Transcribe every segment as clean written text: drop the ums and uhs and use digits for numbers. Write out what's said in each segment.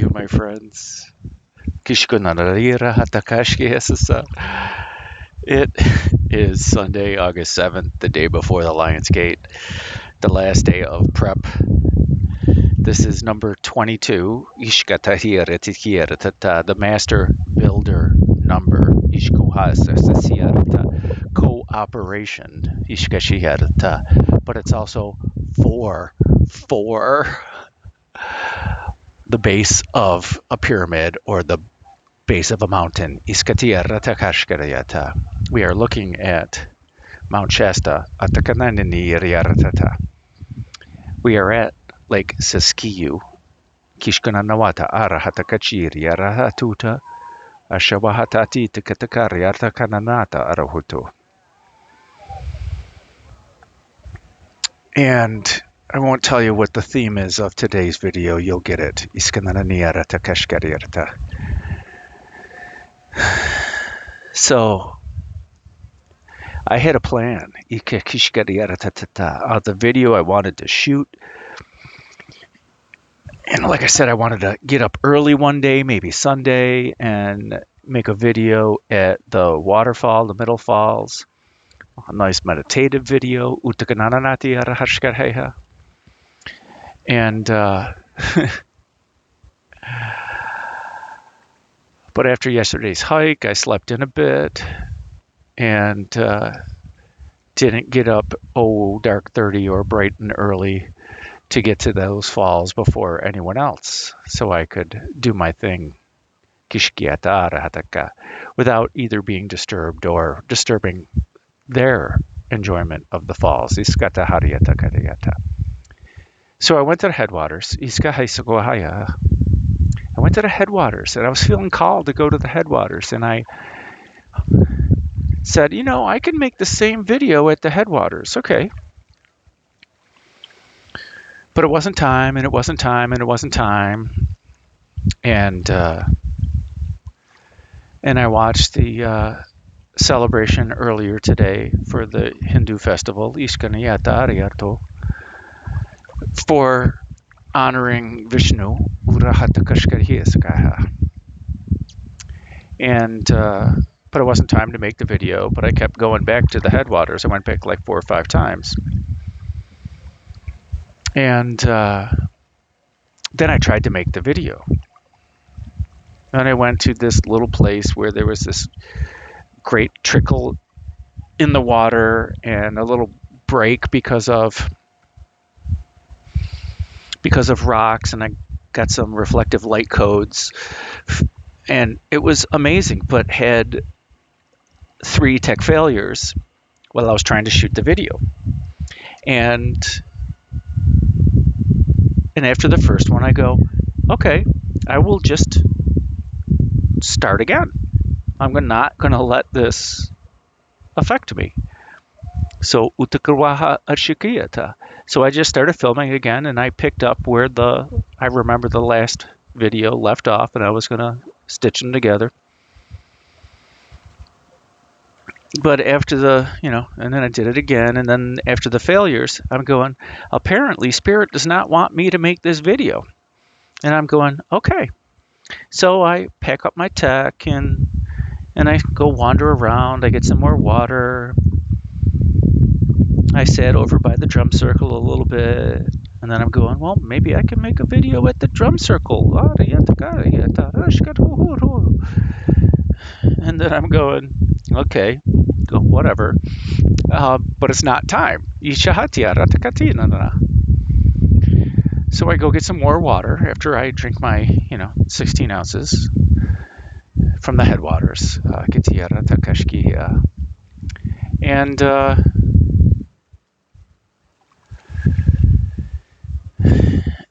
You, my friends. Kishkunanarira hatakashkiesasa. It is Sunday, August 7th, the day before the Lion's Gate, the last day of prep. This is number 22, the master builder number, cooperation, but it's also for the base of a pyramid or the base of a mountain. We are looking at Mount Shasta. We are at Lake Siskiyou. Kishkananawata arahatakachiri arahatuta ashawahatati tikatakari artakananata arahutu. And I won't tell you what the theme is of today's video. You'll get it. So I had a plan. The video I wanted to shoot. And like I said, I wanted to get up early one day, maybe Sunday, and make a video at the waterfall, the Middle Falls. A nice meditative video. And but after yesterday's hike, I slept in a bit and didn't get up dark 30 or bright and early to get to those falls before anyone else, so I could do my thing without either being disturbed or disturbing their enjoyment of the falls. So I went to the headwaters. I went to the headwaters, and I was feeling called to go to the headwaters, and I said, I can make the same video at the headwaters. Okay. But it wasn't time, and it wasn't time, and it wasn't time. And I watched the celebration earlier today for the Hindu festival, for honoring Vishnu. And but it wasn't time to make the video, but I kept going back to the headwaters. I went back like 4 or 5 times. And then I tried to make the video. And I went to this little place where there was this great trickle in the water and a little break because of rocks, and I got some reflective light codes. And it was amazing, but had 3 tech failures while I was trying to shoot the video. And after the first one, I go, okay, I will just start again. I'm not going to let this affect me. So So I just started filming again, and I picked up where I remember the last video left off, and I was going to stitch them together. But after and then I did it again, and then after the failures, I'm going, apparently Spirit does not want me to make this video. And I'm going, okay. So I pack up my tech, and I go wander around. I get some more water. I sat over by the drum circle a little bit, and then I'm going, well, maybe I can make a video at the drum circle. And then I'm going, okay, whatever. But it's not time. So I go get some more water after I drink my, 16 ounces from the headwaters.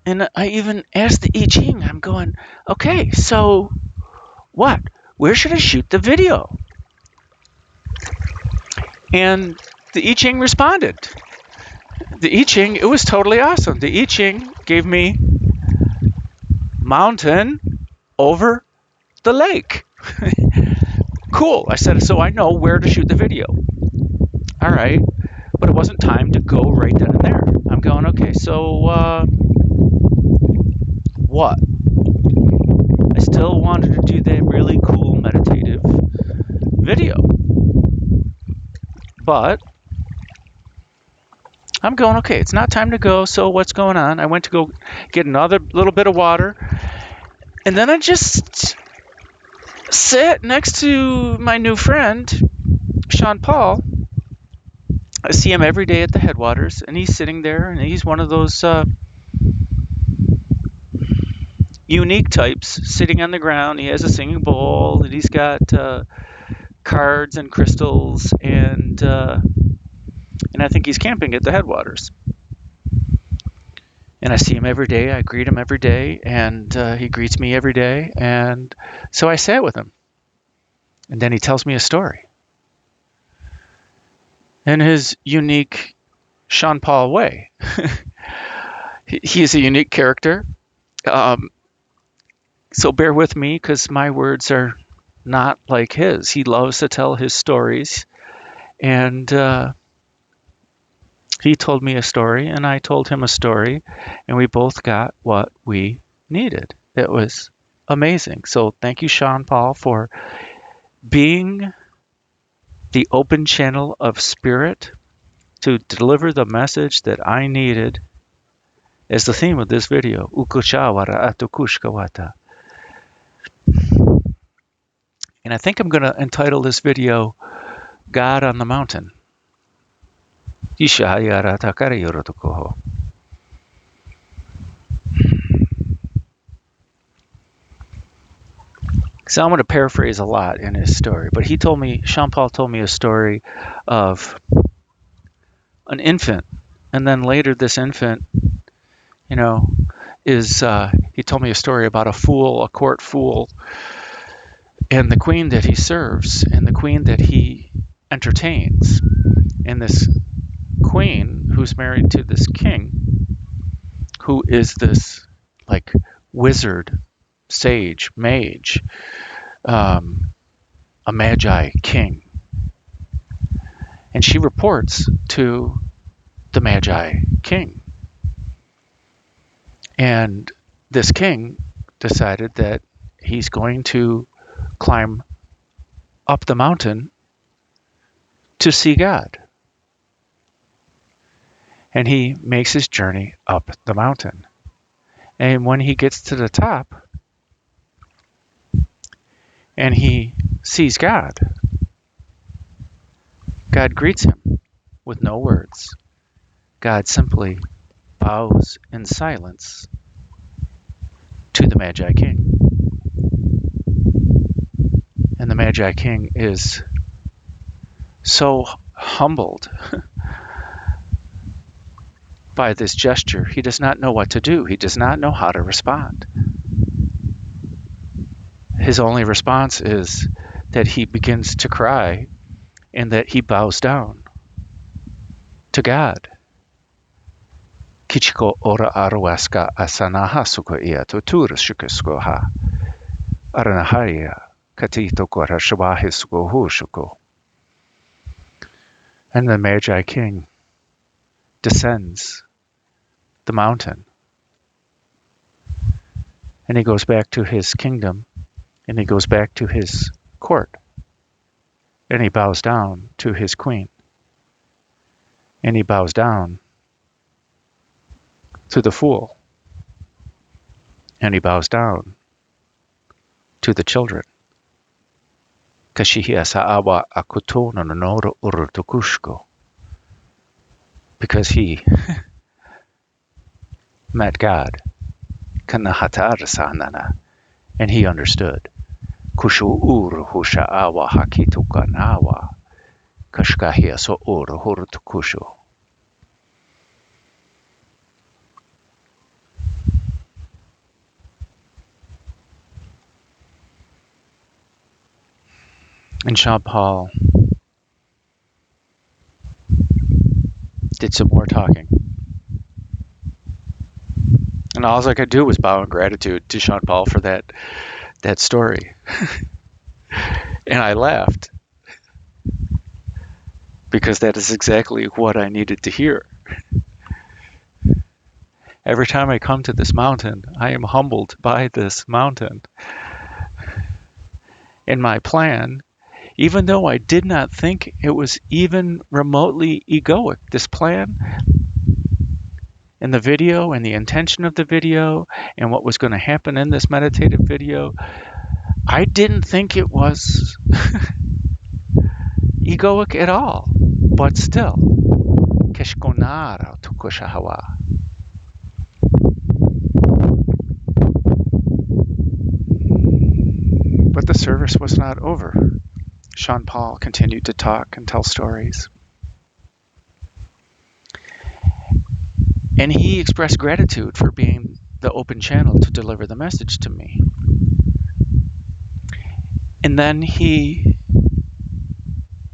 And I even asked the I Ching, I'm going, okay, so what? Where should I shoot the video? And the I Ching responded. The I Ching, it was totally awesome. The I Ching gave me mountain over the lake. Cool. I said, so I know where to shoot the video. All right. But it wasn't time to go right then and there. I'm going, okay, so what? wanted to do that really cool meditative video. But I'm going, okay, it's not time to go, so what's going on? I went to go get another little bit of water, and then I just sat next to my new friend, Sean Paul. I see him every day at the headwaters, and he's sitting there, and he's one of those unique types sitting on the ground. He has a singing bowl, and he's got cards and crystals, and I think he's camping at the headwaters. And I see him every day. I greet him every day, and he greets me every day. And so I sat with him. And then he tells me a story. In his unique Sean Paul way. He is a unique character. So bear with me, because my words are not like his. He loves to tell his stories. And he told me a story, and I told him a story, and we both got what we needed. It was amazing. So thank you, Sean Paul, for being the open channel of spirit to deliver the message that I needed as the theme of this video. Ukushawara atukushkawata. And I think I'm going to entitle this video God on the Mountain. So I'm going to paraphrase a lot in his story, but Sean Paul told me a story of an infant, and then later this infant, he told me a story about a court fool, and the queen that he serves, and the queen that he entertains, and this queen who's married to this king, who is this like wizard, sage, mage, a magi king. And she reports to the magi king. And this king decided that he's going to climb up the mountain to see God. And he makes his journey up the mountain. And when he gets to the top, and he sees God, God greets him with no words. God simply bows in silence to the Magi King. And the Magi King is so humbled by this gesture. He does not know what to do. He does not know how to respond. His only response is that he begins to cry and that he bows down to God. Kichiko ora arawaska asanaha suko ia totura shukasukoha. Aranaharia katito kora shabahisuko hushuko. And the Magi King descends the mountain. And he goes back to his kingdom, and he goes back to his court. And he bows down to his queen. And he bows down to the fool. And he bows down to the children. Kashihi sa'awa akuto no noro urutukushko. Because he met God. Kanahatar sanana. And he understood. Kushu ur husha'awa hakitukanawa. Kashkahia so ur hurutukushu. And Sean Paul did some more talking. And all I could do was bow in gratitude to Sean Paul for that story. And I laughed. Because that is exactly what I needed to hear. Every time I come to this mountain, I am humbled by this mountain. in my plan, even though I did not think it was even remotely egoic, this plan and the video and the intention of the video and what was going to happen in this meditative video, I didn't think it was egoic at all. But still, Keshkonara Tukushahawa. But the service was not over. Sean Paul continued to talk and tell stories. And he expressed gratitude for being the open channel to deliver the message to me. And then he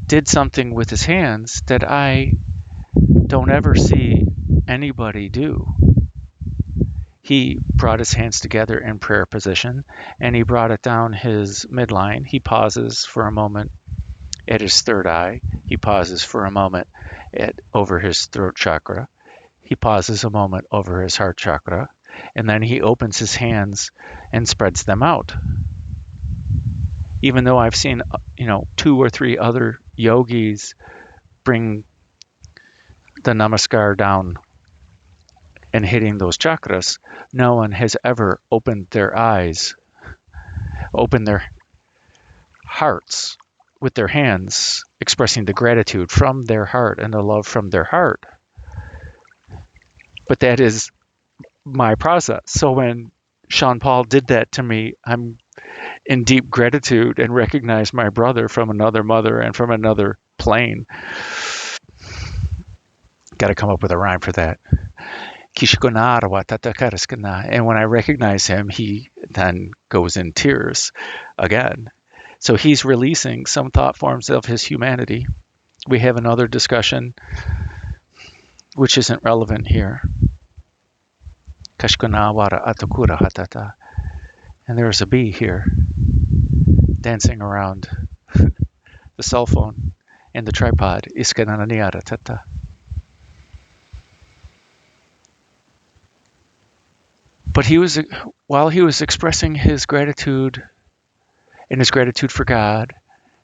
did something with his hands that I don't ever see anybody do. He brought his hands together in prayer position, and he brought it down his midline. He pauses for a moment at his third eye. He pauses for a moment over his throat chakra. He pauses a moment over his heart chakra, and then he opens his hands and spreads them out. Even though I've seen, 2 or 3 other yogis bring the namaskar down and hitting those chakras, no one has ever opened their eyes, opened their hearts with their hands, expressing the gratitude from their heart and the love from their heart. But that is my process. So when Sean Paul did that to me, I'm in deep gratitude and recognize my brother from another mother and from another plane. Got to come up with a rhyme for that. And when I recognize him, he then goes in tears again. So he's releasing some thought forms of his humanity. We have another discussion, which isn't relevant here. And there's a bee here dancing around the cell phone and the tripod. But while he was expressing his gratitude and his gratitude for God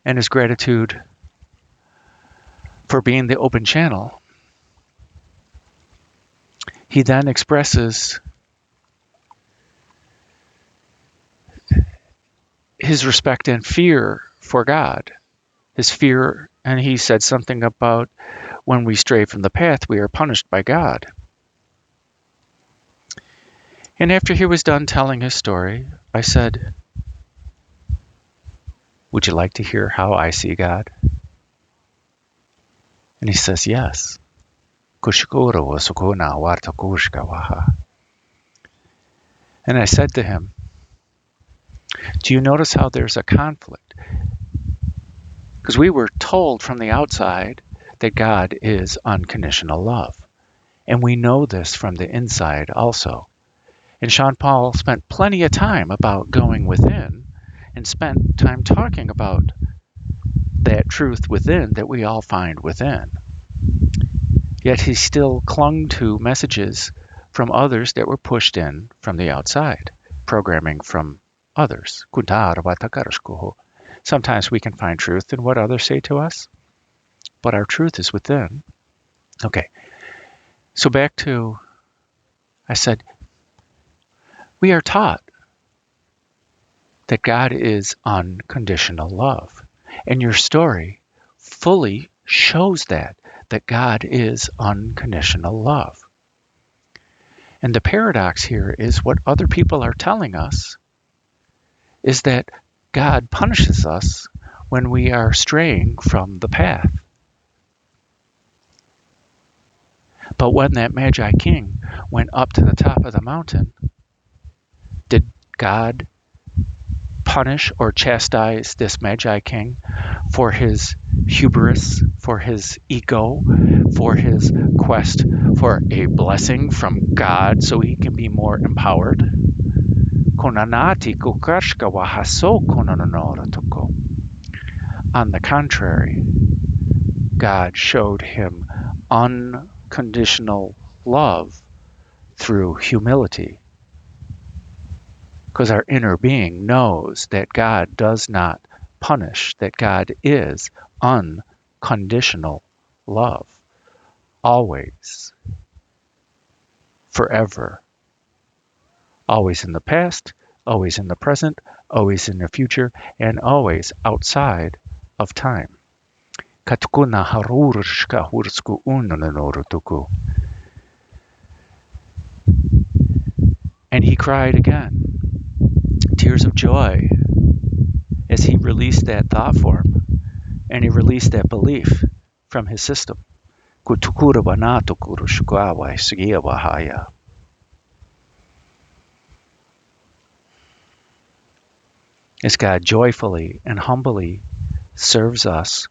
and his gratitude for being the open channel, he then expresses his respect and fear for God. His fear, and he said something about when we stray from the path, we are punished by God. And after he was done telling his story, I said, "Would you like to hear how I see God?" And he says, "Yes." And I said to him, "Do you notice how there's a conflict? Because we were told from the outside that God is unconditional love. And we know this from the inside also." And Sean Paul spent plenty of time about going within and spent time talking about that truth within that we all find within. Yet he still clung to messages from others that were pushed in from the outside, programming from others. Sometimes we can find truth in what others say to us, but our truth is within. Okay, so back to, I said, we are taught that God is unconditional love. And your story fully shows that God is unconditional love. And the paradox here is what other people are telling us is that God punishes us when we are straying from the path. But when that Magi King went up to the top of the mountain, did God punish or chastise this Magi King for his hubris, for his ego, for his quest for a blessing from God so he can be more empowered? On the contrary, God showed him unconditional love through humility. Because our inner being knows that God does not punish, that God is unconditional love, always, forever, always in the past, always in the present, always in the future, and always outside of time. Katukuna harurshka hursku unanorotuku. And he cried again, tears of joy, as he released that thought form and he released that belief from his system. Kutukura banatuku shkawa sigiyawahaya. As God joyfully and humbly serves us,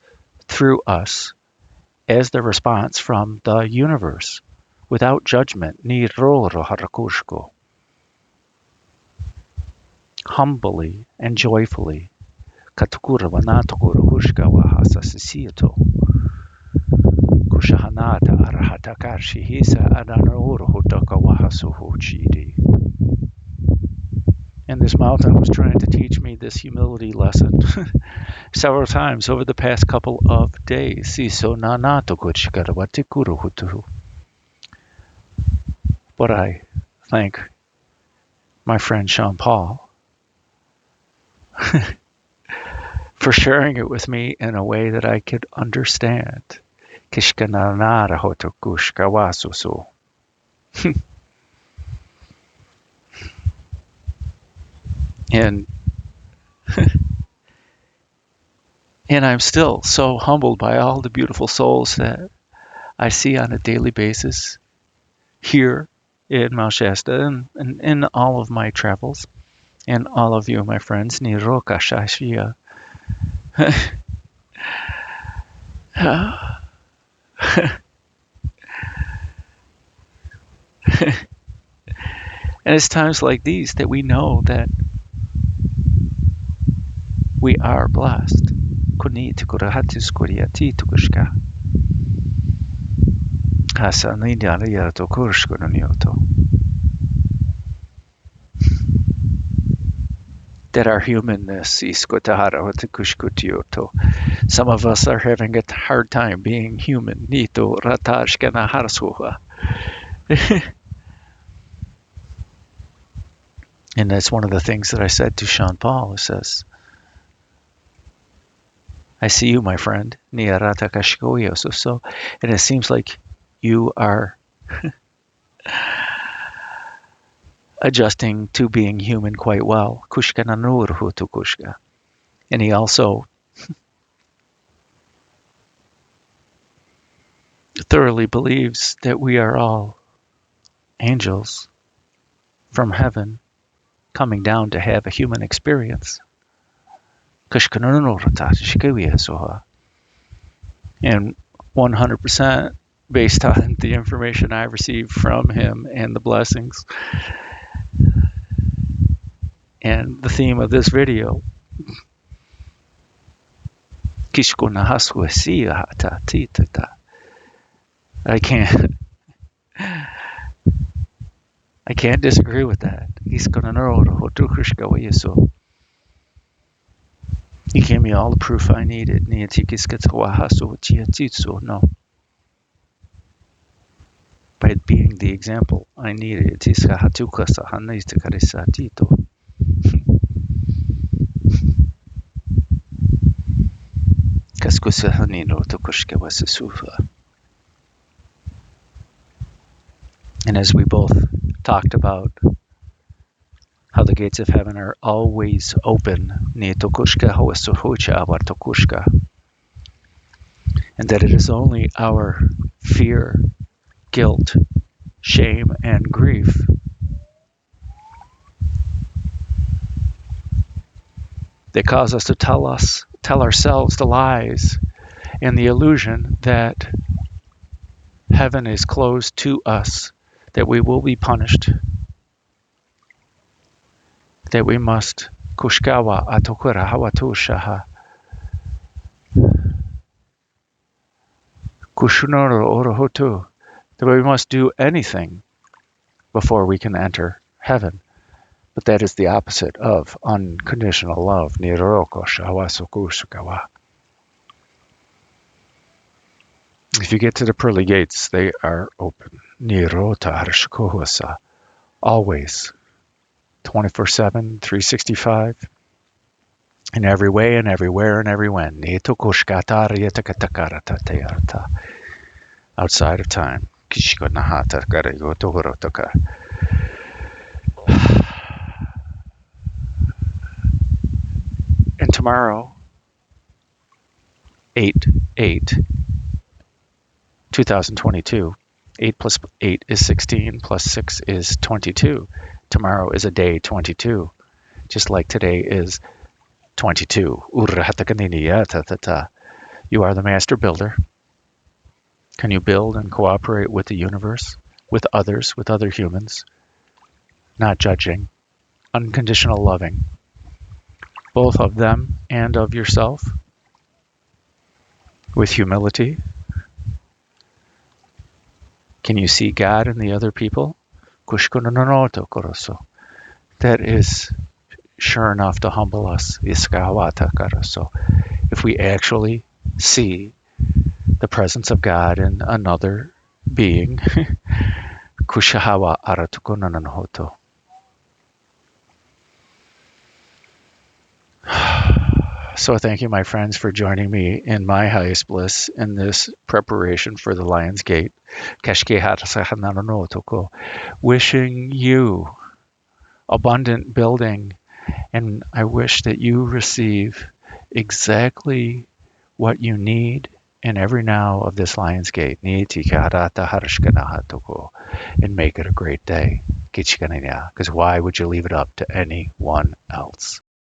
through us, as the response from the universe, without judgment, ni roro harakushko. Humbly and joyfully, katukura vanatukura hushkawa hasasisito. Kushahanata arahatakashi hisa adanoro hutakawahasu chidi. And this mountain was trying to teach me this humility lesson several times over the past couple of days. But I thank my friend Sean Paul for sharing it with me in a way that I could understand. And I'm still so humbled by all the beautiful souls that I see on a daily basis here in Mount Shasta and in all of my travels, and all of you, my friends. Niroka Shashia. And it's times like these that we know that we are blessed. And that our humanness is some of us are having a hard time being human. And that's one of the things that I said to Sean Paul. It says, I see you, my friend. And it seems like you are adjusting to being human quite well. And he also thoroughly believes that we are all angels from heaven coming down to have a human experience. And 100% based on the information I received from him and the blessings. And the theme of this video, I can't disagree with that. He gave me all the proof I needed. No. By being the example I needed. And as we both talked about how the gates of heaven are always open, and that it is only our fear, guilt, shame, and grief that cause us to tell ourselves the lies and the illusion that heaven is closed to us, that we will be punished, that we must kushkawa atokura hawatushaha kushunoro orohotu, that we must do anything before we can enter heaven. But that is the opposite of unconditional love. Niroko shawasokusukawa. If you get to the pearly gates, they are open. Nirota harshikohuasa. Always. 24/7, 365. In every way and everywhere and every when. Outside of time. And tomorrow, 8/8/2022, 8 plus 8 is 16, plus 6 is 22. Tomorrow is a day 22, just like today is 22. You are the master builder. Can you build and cooperate with the universe, with others, with other humans? Not judging, unconditional loving, both of them and of yourself, with humility. Can you see God in the other people? That is sure enough to humble us. If we actually see the presence of God in another being, kushahawa aratukunananhoto. So thank you, my friends, for joining me in my highest bliss in this preparation for the Lion's Gate. Wishing you abundant building, and I wish that you receive exactly what you need in every now of this Lion's Gate. And make it a great day. Because why would you leave it up to anyone else?